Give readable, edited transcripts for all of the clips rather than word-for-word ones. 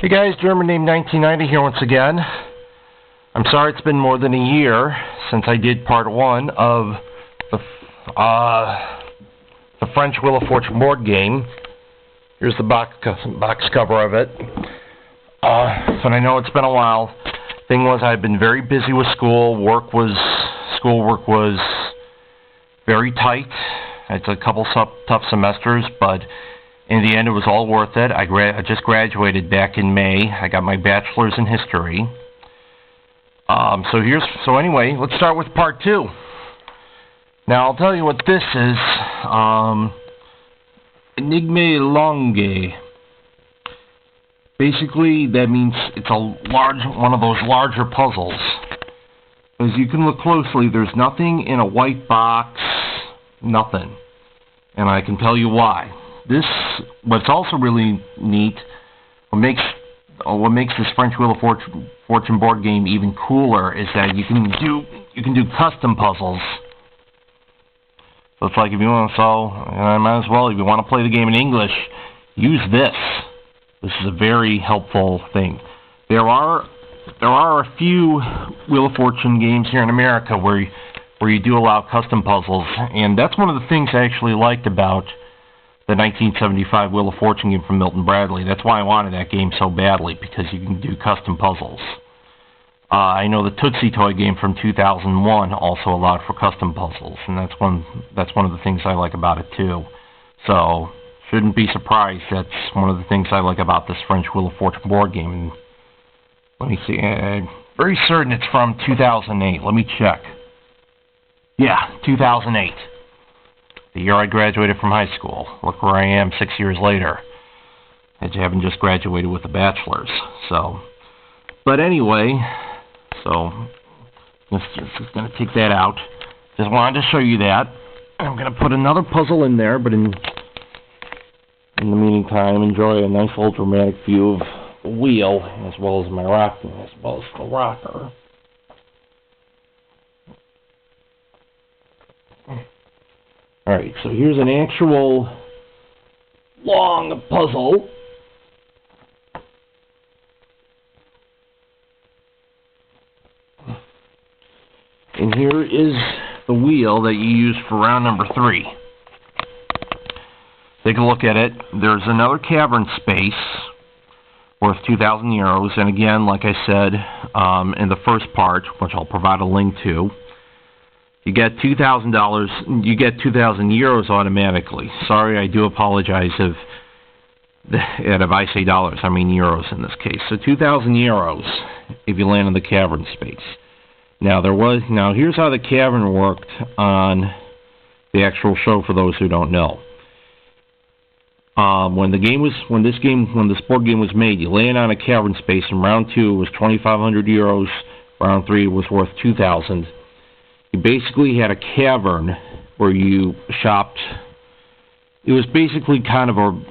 Hey guys, German Name 1990 here once again. I'm sorry it's been more than a year since I did part 1 of the French Wheel of Fortune board game. Here's the box cover of it. But I know it's been a while. Thing was, I've been very busy with school. Schoolwork was very tight. It's a couple tough semesters, but in the end, it was all worth it. I just graduated back in May. I got my bachelor's in history. So anyway, let's start with part 2. Now, I'll tell you what this is. Enigme longue. Basically, that means it's one of those larger puzzles. As you can look closely, there's nothing in a white box. Nothing. And I can tell you why. What's also really neat, what makes this French Wheel of Fortune board game even cooler is that you can do custom puzzles. So it's like if you want I might as well, if you want to play the game in English, use this. This is a very helpful thing. There are a few Wheel of Fortune games here in America where you do allow custom puzzles, and that's one of the things I actually liked about the 1975 Wheel of Fortune game from Milton Bradley. That's why I wanted that game so badly, because you can do custom puzzles. I know the Tootsie Toy game from 2001 also allowed for custom puzzles, and that's one of the things I like about it too. So shouldn't be surprised. That's one of the things I like about this French Wheel of Fortune board game. And let me see. I'm very certain it's from 2008. Let me check. Yeah, 2008. The year I graduated from high school. Look where I am 6 years later. I haven't just graduated with a bachelor's. But anyway, let's just going to take that out. Just wanted to show you that. I'm going to put another puzzle in there, but in the meantime, enjoy a nice little dramatic view of the wheel, as well as the rocker. Alright, so here's an actual long puzzle. And here is the wheel that you use for round number 3. Take a look at it. There's another cavern space worth 2,000 euros. And again, like I said in the first part, which I'll provide a link to, you get $2,000. You get 2,000 euros automatically. Sorry, I do apologize if I say dollars, I mean euros in this case. So 2,000 euros if you land in the cavern space. Now here's how the cavern worked on the actual show for those who don't know. When this board game was made, you land on a cavern space. In round 2 it was 2,500 euros. Round 3 was worth 2,000. You basically had a cavern where you shopped. It was basically kind of a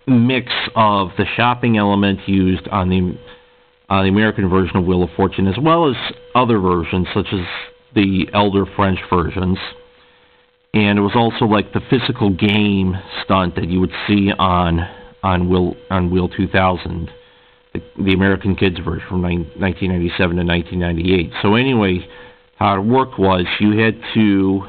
mix of the shopping element used on the American version of Wheel of Fortune, as well as other versions, such as the elder French versions. And it was also like the physical game stunt that you would see on Wheel 2000, the American Kids version from 1997 to 1998. So anyway, how it worked was you had to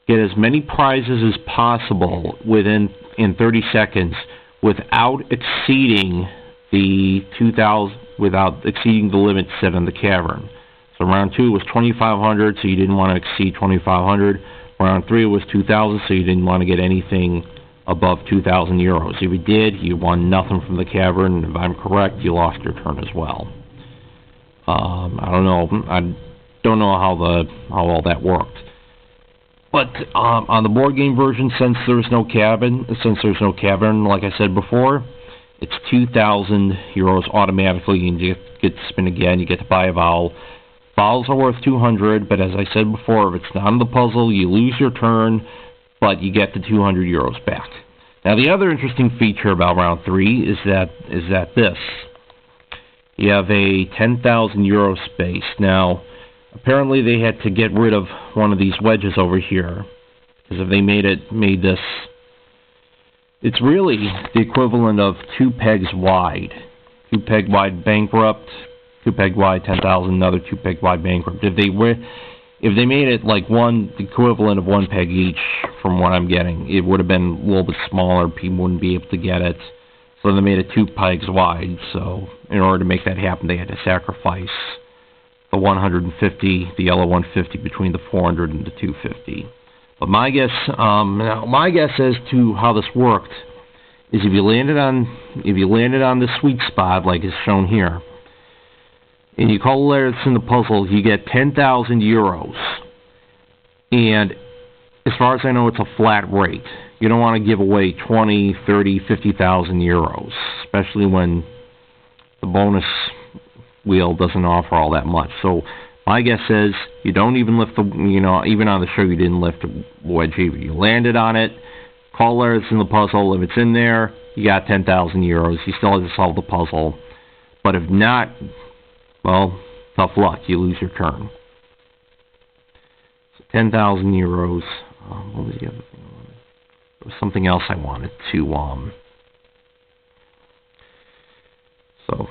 get as many prizes as possible in 30 seconds without exceeding the limit set on the cavern. So round 2 was 2,500, so you didn't want to exceed 2,500. Round 3 was 2,000, so you didn't want to get anything above 2,000 euros. If you did, you won nothing from the cavern. If I'm correct, you lost your turn as well. I don't know how all that worked. But on the board game version, since there's no cavern, like I said before, it's 2,000 euros automatically, and you get to spin again. You get to buy a vowel. Vowels are worth 200, but as I said before, if it's not in the puzzle, you lose your turn, but you get the 200 euros back. Now, the other interesting feature about round 3 is that this. You have a 10,000 euro space. Now, apparently they had to get rid of one of these wedges over here, because if they made this, it's really the equivalent of 2 pegs wide. 2 peg wide bankrupt, 2 peg wide 10,000, another 2 peg wide bankrupt. If they made it like the equivalent of 1 peg each, from what I'm getting, it would have been a little bit smaller. People wouldn't be able to get it. So they made it 2 pegs wide. So in order to make that happen, they had to sacrifice the 150, the yellow 150 between the 400 and the 250. But my guess as to how this worked is if you landed on the sweet spot like is shown here, and you call the letter that's in the puzzle, you get 10,000 euros. And as far as I know, it's a flat rate. You don't want to give away 20, 30, 50,000 euros, especially when the bonus wheel doesn't offer all that much. So my guess is you don't even lift even on the show you didn't lift a wedge either. You landed on it, call the letter that's in the puzzle. If it's in there, you got 10,000 euros. You still have to solve the puzzle. But if not, well, tough luck. You lose your turn. So 10,000 euros. What was the other thing I wanted? There was something else I wanted to, so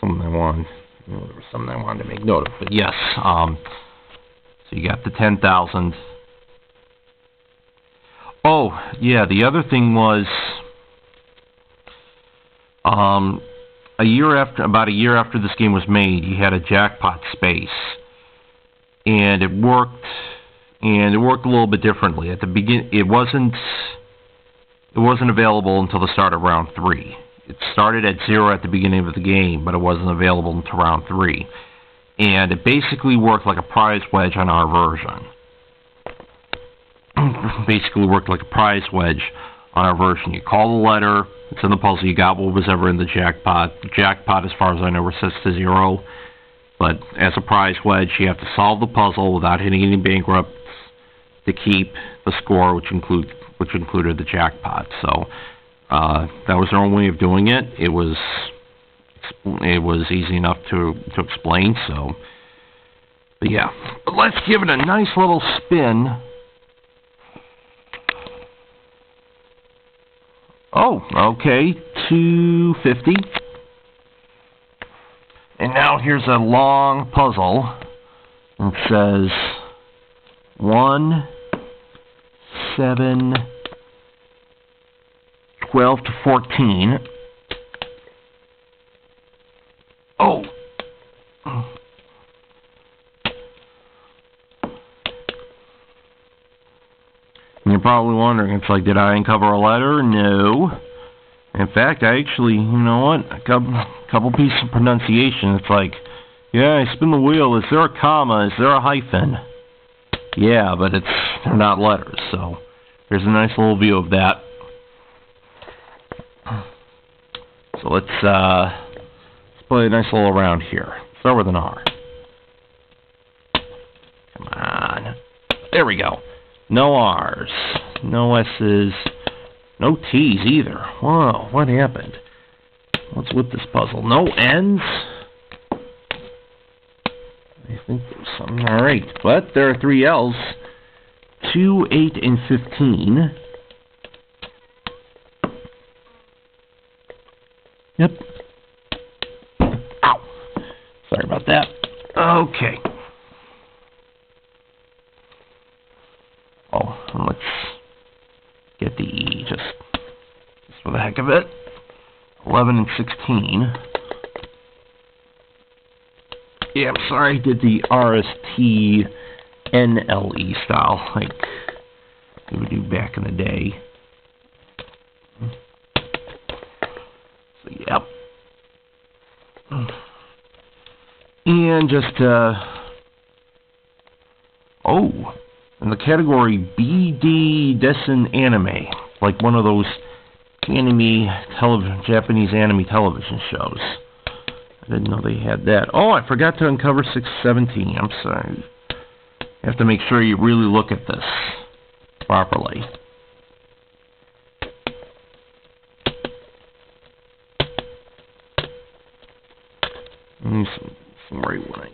something I wanted, there was something I wanted to make note of. But yes, so you got the 10,000. Oh, yeah, the other thing was, about a year after this game was made, you had a jackpot space, and it worked a little bit differently. At the begin, it wasn't available until the start of round 3. It started at 0 at the beginning of the game, but it wasn't available until round 3. And it basically worked like a prize wedge on our version. You call the letter, it's in the puzzle, you got what was ever in the jackpot. The jackpot, as far as I know, resets to 0. But as a prize wedge, you have to solve the puzzle without hitting any bankrupts to keep the score, which included the jackpot. So that was their own way of doing it. It was easy enough to explain. So, but yeah, but let's give it a nice little spin. Oh, okay, 250. And now here's a long puzzle. It says 1, 7, 12 to 14. Oh. And you're probably wondering, it's like, did I uncover a letter? No. In fact, I actually, you know what, a couple pieces of pronunciation. It's like, yeah, I spin the wheel. Is there a comma? Is there a hyphen? Yeah, but they're not letters. So here's a nice little view of that. So let's play a nice little round here. Start with an R. Come on. There we go. No R's, no S's, no T's either. Whoa, what happened? What's with this puzzle? No N's? I think there's something. Alright, but there are 3 L's. 2, 8, and 15. Yep. Ow. Sorry about that. Okay. Oh, and let's get the E just for the heck of it. 11 and 16. Yeah, I'm sorry I did the RST NLE style like we would do back in the day. So, yep. And just, in the category BD Dessen Anime, like one of those Japanese anime television shows. I didn't know they had that. Oh, I forgot to uncover 617. I'm sorry. You have to make sure you really look at this properly. Some right one.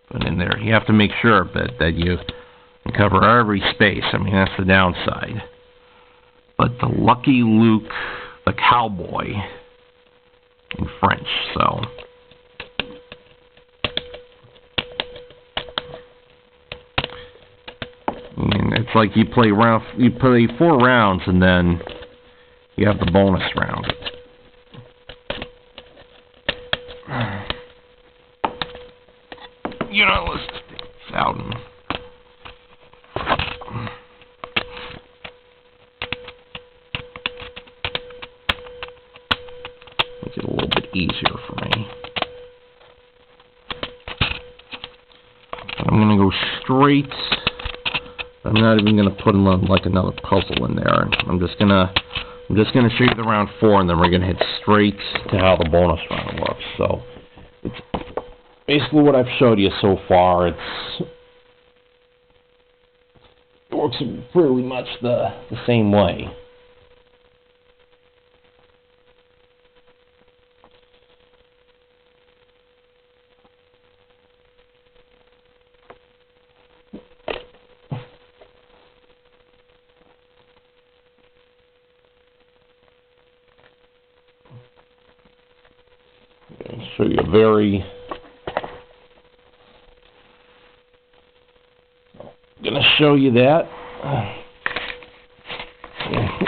Put in there. You have to make sure that you cover every space. I mean, that's the downside. But the Lucky Luke, the cowboy, in French. So and it's like you play 4 rounds and then you have the bonus round. You know, let's take this out and make it a little bit easier for me. I'm going to go straight. I'm not even going to put in like another puzzle in there. I'm just going to show you the round 4, and then we're going to hit straight to how the bonus round works. So it's basically what I've showed you so far. It works pretty much the same way. Show you a very gonna show you that.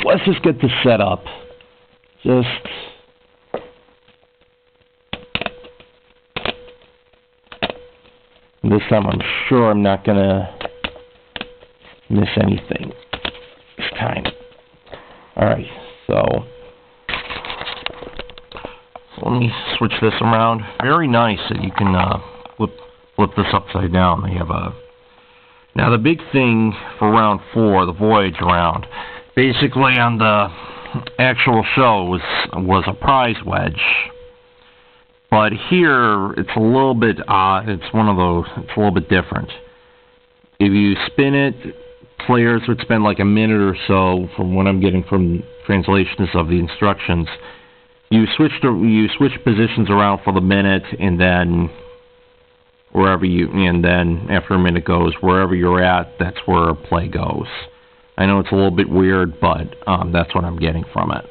Let's just get this set up. Just this time I'm sure I'm not gonna miss anything this time. Alright, so let me switch this around. Very nice that you can flip this upside down. They have a... Now the big thing for round 4, the voyage round, basically on the actual show was a prize wedge. But here it's a little bit odd. It's one of those. It's a little bit different. If you spin it, players would spend like a minute or so, from what I'm getting from translations of the instructions. You switch positions around for the minute, and then after a minute goes, wherever you're at, that's where play goes. I know it's a little bit weird, but that's what I'm getting from it.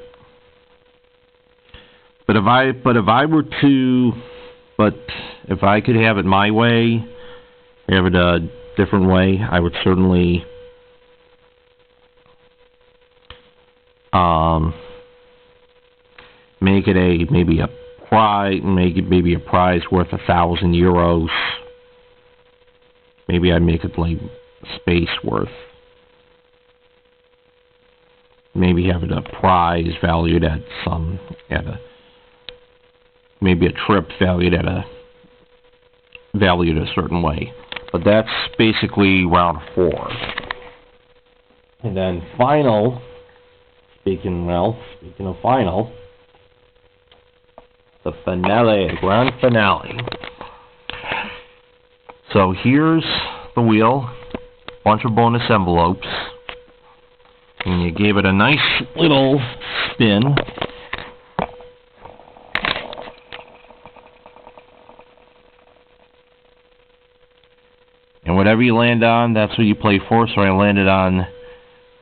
But if I could have it my way, have it a different way, I would certainly make it maybe a prize worth 1,000 euros. Maybe I'd make it like space worth. Maybe have it a prize valued at maybe a trip valued at a certain way. But that's basically round 4. And then final. Speaking of final. The grand finale. So here's the wheel, bunch of bonus envelopes, and you gave it a nice little spin. And whatever you land on, that's what you play for. So I landed on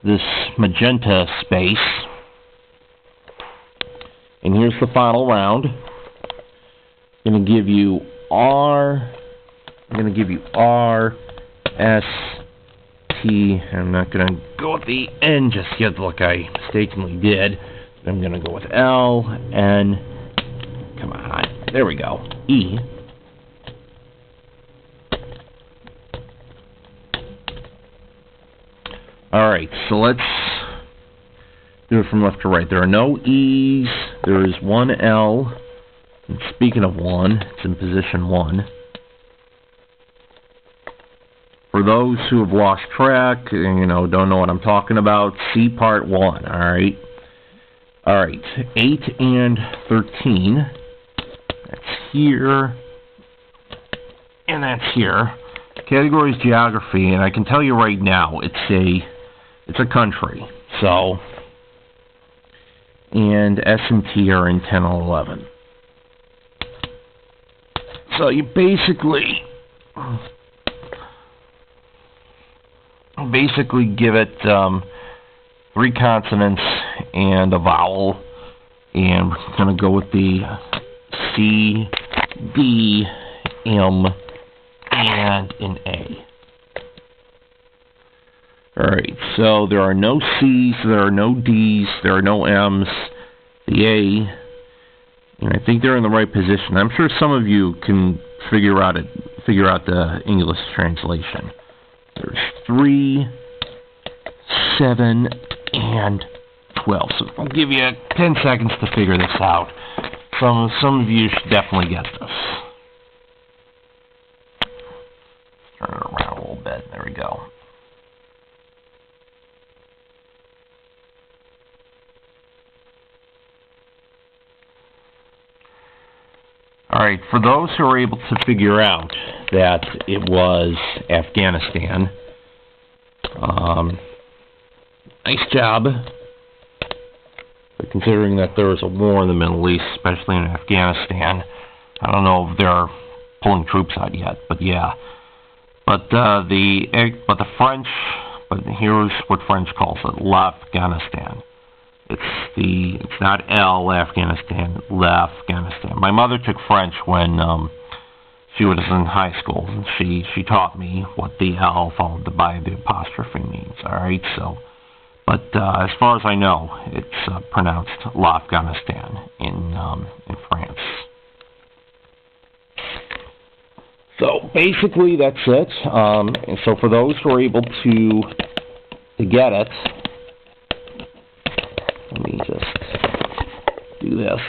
this magenta space. And here's the final round. I'm going to give you R, S, T. I'm not going to go with the N just yet, like I mistakenly did. I'm going to go with L, N, come on, there we go, E. Alright, so let's do it from left to right. There are no E's, there is one L. And speaking of 1, it's in position 1. For those who have lost track and, don't know what I'm talking about, see part 1, alright? Alright, 8 and 13. That's here. And that's here. Category is geography, and I can tell you right now, it's a country. So, and S and T are in 10 and 11. So you basically give it 3 consonants and a vowel, and we're going to go with the C, D, M, and an A. Alright, so there are no C's, there are no D's, there are no M's. The A, and I think they're in the right position. I'm sure some of you can figure out the English translation. There's 3, 7, and 12. So I'll give you 10 seconds to figure this out. Some of you should definitely get this. Turn it around a little bit. There we go. Alright, for those who are able to figure out that it was Afghanistan, nice job. But considering that there is a war in the Middle East, especially in Afghanistan, I don't know if they're pulling troops out yet, but yeah. But the French, but here's what French calls it, l'Afghanistan. It's not L Afghanistan, l'Afghanistan. My mother took French when she was in high school. She taught me what the L followed by the apostrophe means. All right, so, but as far as I know, it's pronounced l'Afghanistan in France. So basically, that's it. And so for those who are able to get it. Let me just do this.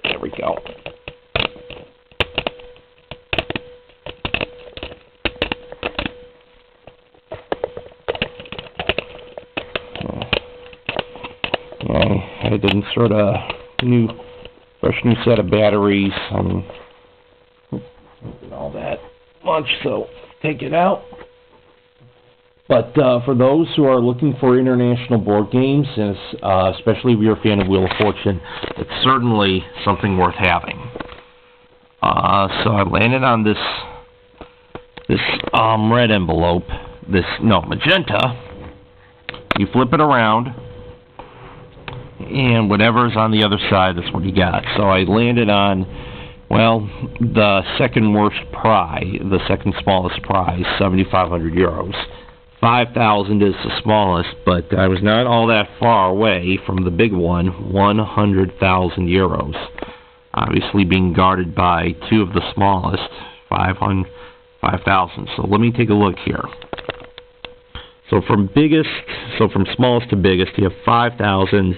There we go. I had to insert a fresh new set of batteries and all that much, so take it out. But for those who are looking for international board games, and especially if you're a fan of Wheel of Fortune, it's certainly something worth having. So I landed on this red envelope, magenta. You flip it around, and whatever's on the other side, that's what you got. So I landed on, well, the second worst prize, the second smallest prize, 7,500 euros. 5,000 is the smallest, but I was not all that far away from the big one, 100,000 euros. Obviously being guarded by two of the smallest, 5,000. So let me take a look here. So from smallest to biggest, you have 5,000,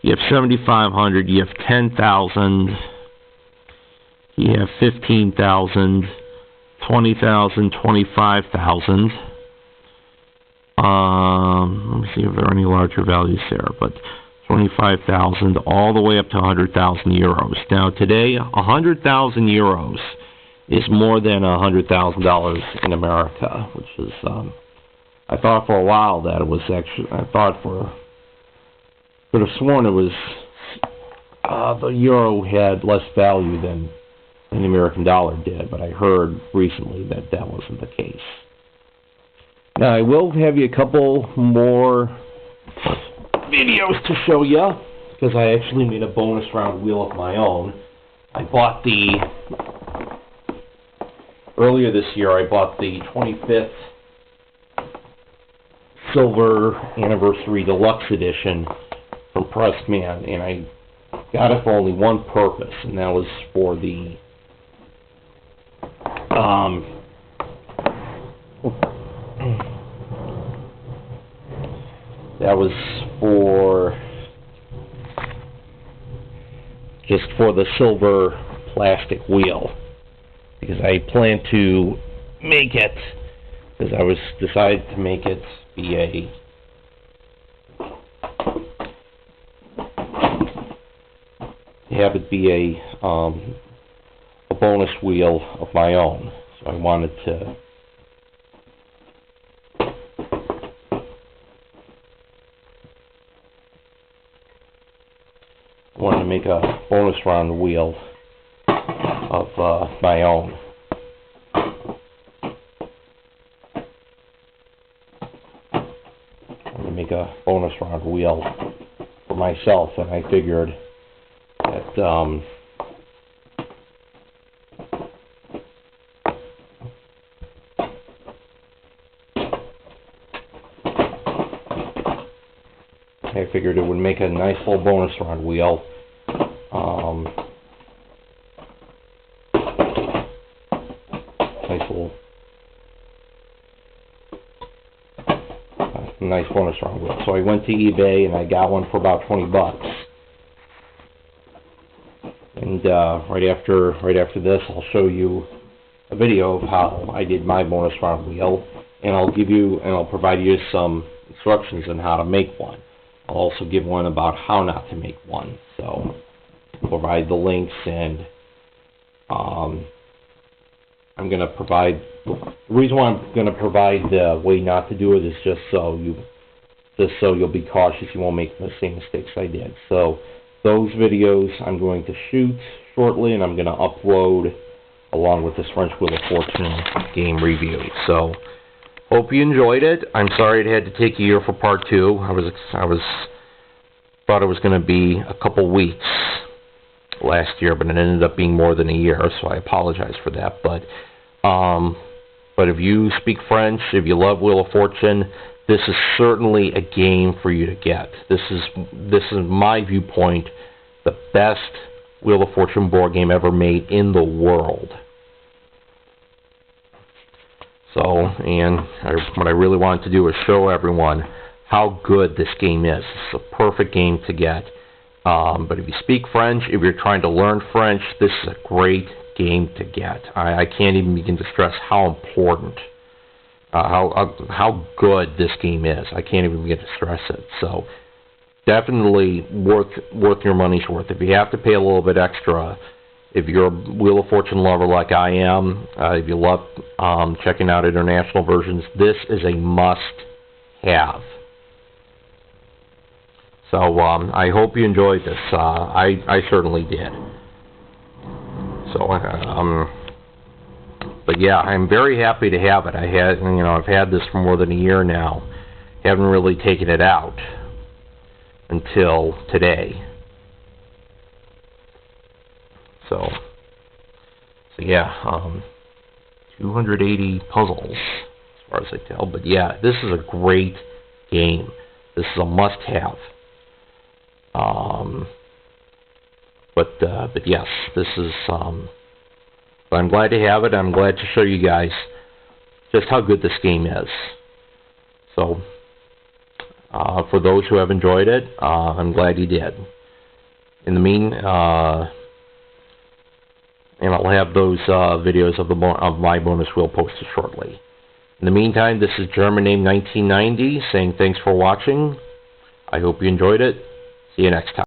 you have 7,500, you have 10,000, you have 15,000, 20,000, 25,000. Let me see if there are any larger values there, but 25,000 all the way up to 100,000 euros. Now today, 100,000 euros is more than $100,000 in America, which is, I thought for a while that it was actually, could have sworn it was, the euro had less value than the American dollar did, but I heard recently that that wasn't the case. Now, I will have you a couple more videos to show you, because I actually made a bonus round wheel of my own. Earlier this year, I bought the 25th Silver Anniversary Deluxe Edition from Pressed Man, and I got it for only one purpose, and that was for the for the silver plastic wheel, because I plan to make it, because I was decided to make it be a bonus wheel of my own. So I wanted to make a bonus round wheel of my own. I'm going to make a bonus round wheel for myself, and I figured but I figured it would make a nice little bonus round wheel. Nice bonus round wheel. So I went to eBay and I got one for about $20. And right after this, I'll show you a video of how I did my bonus round wheel, and I'll provide you some instructions on how to make one. I'll also give one about how not to make one. So I'll provide the links, and I'm going to provide, the reason why I'm going to provide the way not to do it is just so you'll be cautious, you won't make the same mistakes I did. So those videos I'm going to shoot shortly, and I'm going to upload along with this French Wheel of Fortune game review. So hope you enjoyed it. I'm sorry it had to take a year for part 2. Thought it was going to be a couple weeks last year, but it ended up being more than a year, so I apologize for that. But if you speak French, if you love Wheel of Fortune, this is certainly a game for you to get. This is my viewpoint, the best Wheel of Fortune board game ever made in the world. So, what I really wanted to do is show everyone how good this game is. It's a perfect game to get. But if you speak French, if you're trying to learn French, this is a great game to get. I can't even begin to stress how important, how good this game is. I can't even begin to stress it. So definitely worth your money's worth. If you have to pay a little bit extra, if you're a Wheel of Fortune lover like I am, if you love checking out international versions, this is a must-have. So I hope you enjoyed this. I certainly did. So but yeah, I'm very happy to have it. I've had this for more than a year now. Haven't really taken it out until today. So yeah, 280 puzzles as far as I tell. But yeah, this is a great game. This is a must-have. But yes, this is. But I'm glad to have it. I'm glad to show you guys just how good this game is. So, for those who have enjoyed it, I'm glad you did. In the and I'll have those videos of my bonus wheel posted shortly. In the meantime, this is German Name 1990 saying thanks for watching. I hope you enjoyed it. See you next time.